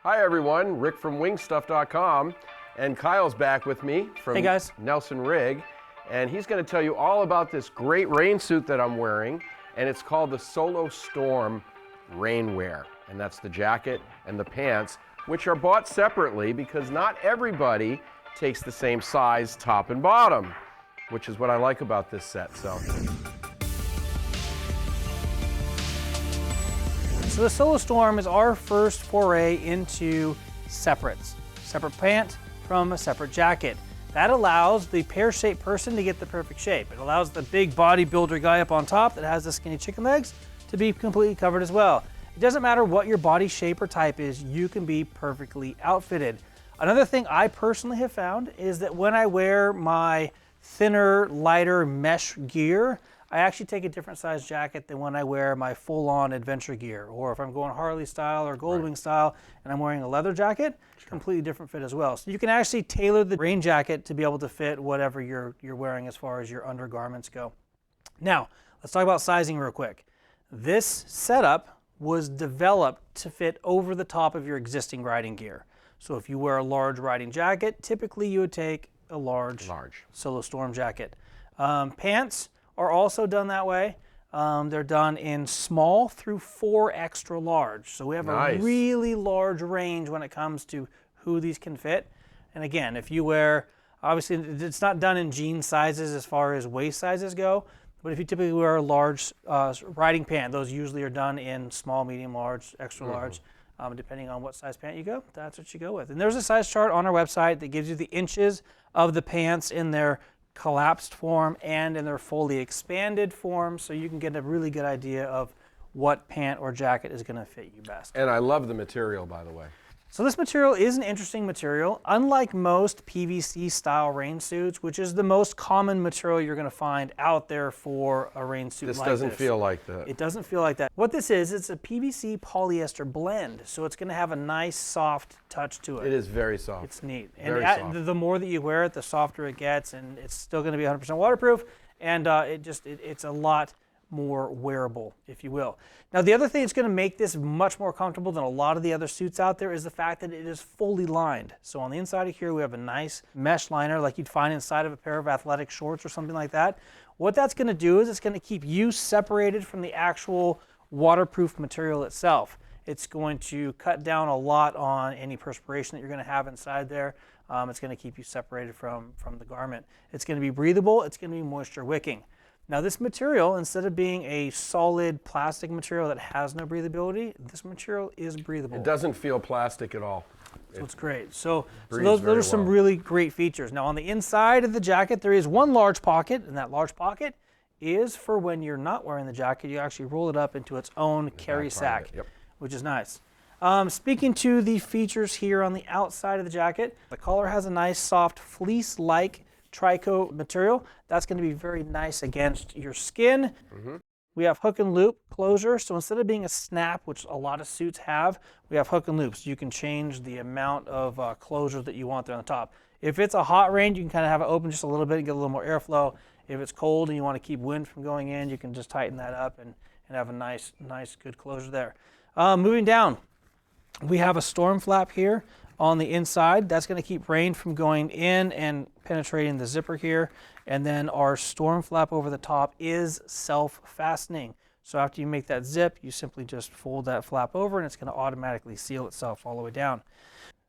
Hi everyone, Rick from wingstuff.com, and Kyle's back with me from Hey guys. Nelson-Rigg, and he's going to tell you all about this great rain suit that I'm wearing, and it's called the Solo Storm Rainwear, and that's the jacket and the pants, which are bought separately because not everybody takes the same size top and bottom, which is what I like about this set. So the Solo Storm is our first foray into separates. Separate pant from a separate jacket. That allows the pear-shaped person to get the perfect shape. It allows the big bodybuilder guy up on top that has the skinny chicken legs to be completely covered as well. It doesn't matter what your body shape or type is, you can be perfectly outfitted. Another thing I personally have found is that when I wear my thinner, lighter mesh gear, I actually take a different size jacket than when I wear my full-on adventure gear. Or if I'm going Harley style or Goldwing style and I'm wearing a leather jacket, completely different fit as well. So you can actually tailor the rain jacket to be able to fit whatever you're wearing as far as your undergarments go. Now, let's talk about sizing real quick. This setup was developed to fit over the top of your existing riding gear. So if you wear a large riding jacket, typically you would take a large. Solo Storm jacket. Pants are also done that way. They're done in small through 4 extra large. So we have a really large range when it comes to who these can fit. And again, if you wear, obviously it's not done in jean sizes as far as waist sizes go, but if you typically wear a large riding pant, those usually are done in small, medium, large, extra large. Depending on what size pant you go, that's what you go with. And there's a size chart on our website that gives you the inches of the pants in their collapsed form and in their fully expanded form, so you can get a really good idea of what pant or jacket is going to fit you best. And I love the material, by the way. So this material is an interesting material. Unlike most PVC style rain suits, which is the most common material you're going to find out there for a rain suit like this. This doesn't feel like that. It doesn't feel like that. What this is, it's a PVC polyester blend, so it's going to have a nice soft touch to it. It is very soft. It's neat. Very And soft. the more that you wear it, the softer it gets, and it's still going to be 100% waterproof, and it's a lot more wearable, if you will. Now, the other thing that's going to make this much more comfortable than a lot of the other suits out there is the fact that it is fully lined. So on the inside of here, we have a nice mesh liner like you'd find inside of a pair of athletic shorts or something like that. What that's going to do is it's going to keep you separated from the actual waterproof material itself. It's going to cut down a lot on any perspiration that you're going to have inside there. It's going to keep you separated from the garment. It's going to be breathable. It's going to be moisture wicking. Now this material, instead of being a solid plastic material that has no breathability, this material is breathable. It doesn't feel plastic at all. So it's great. So those are some really great features. Now on the inside of the jacket, there is one large pocket, and that large pocket is for when you're not wearing the jacket. You actually roll it up into its own carry sack, which is nice. Speaking to the features here on the outside of the jacket, the collar has a nice soft fleece-like tricoat material. That's going to be very nice against your skin. We have hook and loop closure. So instead of being a snap, which a lot of suits have, we have hook and loops. You can change the amount of closure that you want there on the top. If it's a hot rain, you can kind of have it open just a little bit and get a little more airflow. If it's cold and you want to keep wind from going in, you can just tighten that up and have a nice, good closure there. Moving down, we have a storm flap here on the inside. That's going to keep rain from going in and penetrating the zipper here. And then our storm flap over the top is self-fastening. So after you make that zip, you simply just fold that flap over and it's going to automatically seal itself all the way down.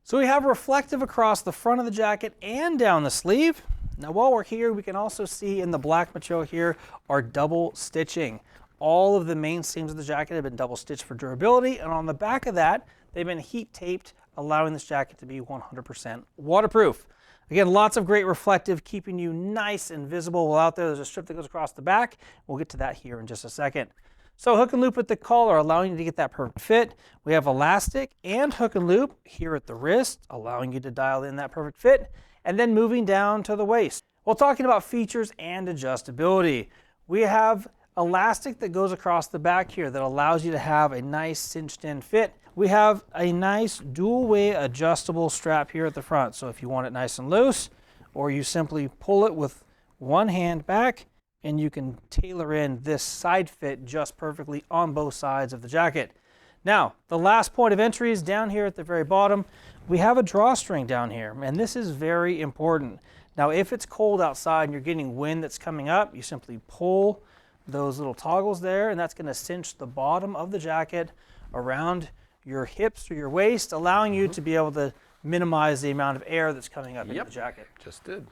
So we have reflective across the front of the jacket and down the sleeve. Now while we're here, we can also see in the black material here our double stitching. All of the main seams of the jacket have been double stitched for durability, and on the back of that, they've been heat taped, allowing this jacket to be 100% waterproof. Again, lots of great reflective, keeping you nice and visible while out there. There's a strip that goes across the back. We'll get to that here in just a second. So hook and loop at the collar, allowing you to get that perfect fit. We have elastic and hook and loop here at the wrist, allowing you to dial in that perfect fit. And then moving down to the waist. Well, talking about features and adjustability, we have elastic that goes across the back here that allows you to have a nice cinched in fit. We have a nice dual way adjustable strap here at the front. So if you want it nice and loose, or you simply pull it with one hand back, and you can tailor in this side fit just perfectly on both sides of the jacket. Now, the last point of entry is down here at the very bottom. We have a drawstring down here, and this is very important. Now, if it's cold outside and you're getting wind that's coming up, you simply pull those little toggles there, and that's going to cinch the bottom of the jacket around your hips or your waist, allowing you to be able to minimize the amount of air that's coming up into the jacket. Just did.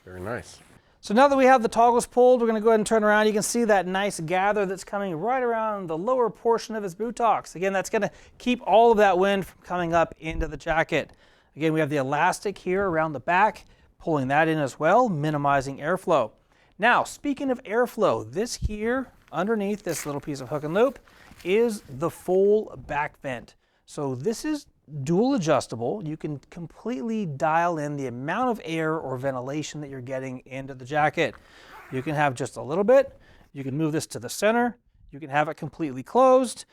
Very nice. So now that we have the toggles pulled, we're going to go ahead and turn around. You can see that nice gather that's coming right around the lower portion of his buttocks. Again, that's going to keep all of that wind from coming up into the jacket. Again, we have the elastic here around the back, pulling that in as well, minimizing airflow. Now, speaking of airflow, this here underneath this little piece of hook and loop is the full back vent. So this is dual adjustable. You can completely dial in the amount of air or ventilation that you're getting into the jacket. You can have just a little bit. You can move this to the center. You can have it completely closed.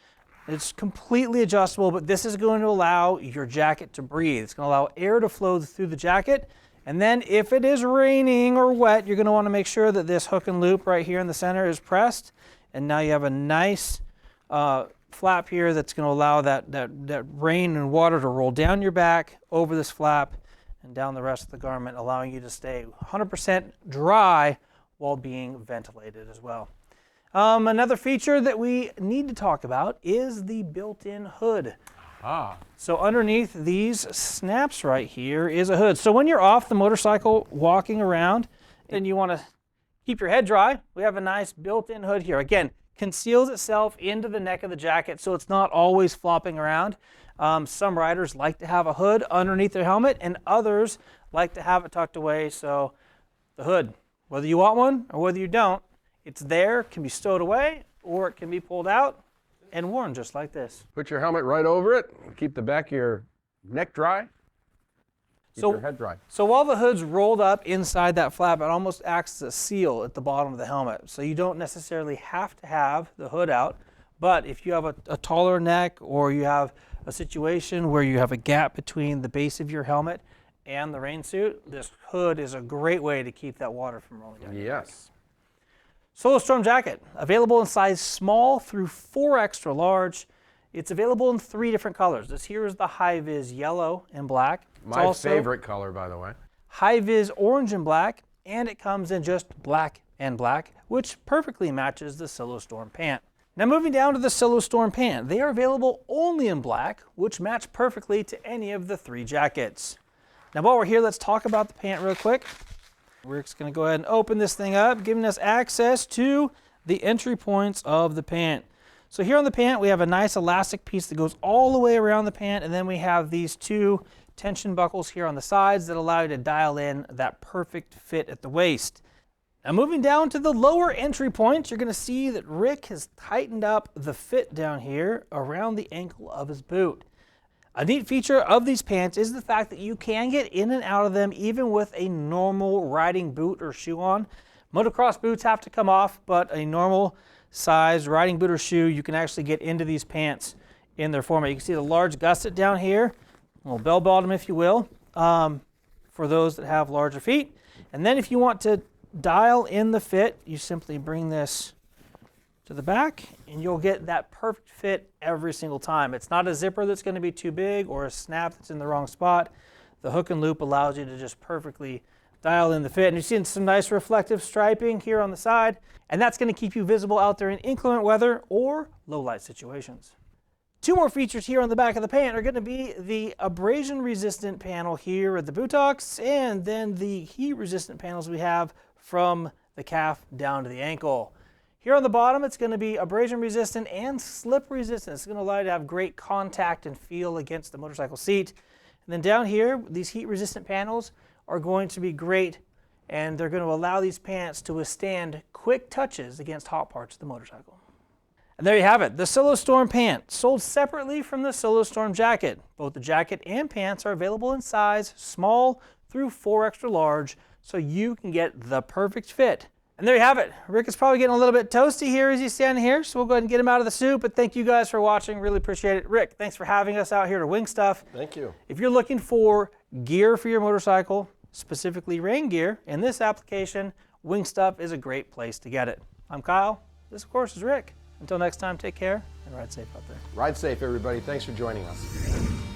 It's completely adjustable, but this is going to allow your jacket to breathe. It's going to allow air to flow through the jacket. And then if it is raining or wet, you're going to want to make sure that this hook and loop right here in the center is pressed. And now you have a nice flap here that's going to allow that rain and water to roll down your back, over this flap, and down the rest of the garment, allowing you to stay 100% dry while being ventilated as well. Another feature that we need to talk about is the built-in hood. So underneath these snaps right here is a hood. So when you're off the motorcycle walking around and you want to keep your head dry, we have a nice built-in hood here. Again, conceals itself into the neck of the jacket so it's not always flopping around. Some riders like to have a hood underneath their helmet, and others like to have it tucked away. So the hood, whether you want one or whether you don't, it's there, can be stowed away, or it can be pulled out and worn just like this. Put your helmet right over it. Keep the back of your neck dry. Keep your head dry. So while the hood's rolled up inside that flap, it almost acts as a seal at the bottom of the helmet. So you don't necessarily have to have the hood out, but if you have a taller neck, or you have a situation where you have a gap between the base of your helmet and the rain suit, this hood is a great way to keep that water from rolling down. Yes. Solo Storm jacket, available in size small through 4 extra large. It's available in 3 different colors. This here is the high-vis yellow and black. My favorite color, by the way. High-vis orange and black, and it comes in just black and black, which perfectly matches the Solo Storm pant. Now moving down to the Solo Storm pant, they are available only in black, which match perfectly to any of the 3 jackets. Now while we're here, let's talk about the pant real quick. Rick's going to go ahead and open this thing up, giving us access to the entry points of the pant. So here on the pant, we have a nice elastic piece that goes all the way around the pant, and then we have these 2 tension buckles here on the sides that allow you to dial in that perfect fit at the waist. Now moving down to the lower entry points, you're going to see that Rick has tightened up the fit down here around the ankle of his boot. A neat feature of these pants is the fact that you can get in and out of them even with a normal riding boot or shoe on. Motocross boots have to come off, but a normal size riding boot or shoe, you can actually get into these pants in their format. You can see the large gusset down here, a little bell bottom if you will, for those that have larger feet. And then if you want to dial in the fit, you simply bring this to the back and you'll get that perfect fit every single time. It's not a zipper that's going to be too big or a snap that's in the wrong spot. The hook and loop allows you to just perfectly dial in the fit. And you're seeing some nice reflective striping here on the side, and that's going to keep you visible out there in inclement weather or low light situations. 2 more features here on the back of the pant are going to be the abrasion resistant panel here at the buttocks, and then the heat resistant panels we have from the calf down to the ankle. Here on the bottom, it's going to be abrasion resistant and slip resistant. It's going to allow you to have great contact and feel against the motorcycle seat. And then down here, these heat resistant panels are going to be great, and they're going to allow these pants to withstand quick touches against hot parts of the motorcycle. And there you have it, the Solo Storm pant, sold separately from the Solo Storm jacket. Both the jacket and pants are available in size small through 4 extra large, so you can get the perfect fit. And there you have it. Rick is probably getting a little bit toasty here as he's standing here, so we'll go ahead and get him out of the suit. But thank you guys for watching. Really appreciate it. Rick, thanks for having us out here to Wing Stuff. Thank you. If you're looking for gear for your motorcycle, specifically rain gear, in this application, Wing Stuff is a great place to get it. I'm Kyle. This, of course, is Rick. Until next time, take care and ride safe out there. Ride safe, everybody. Thanks for joining us.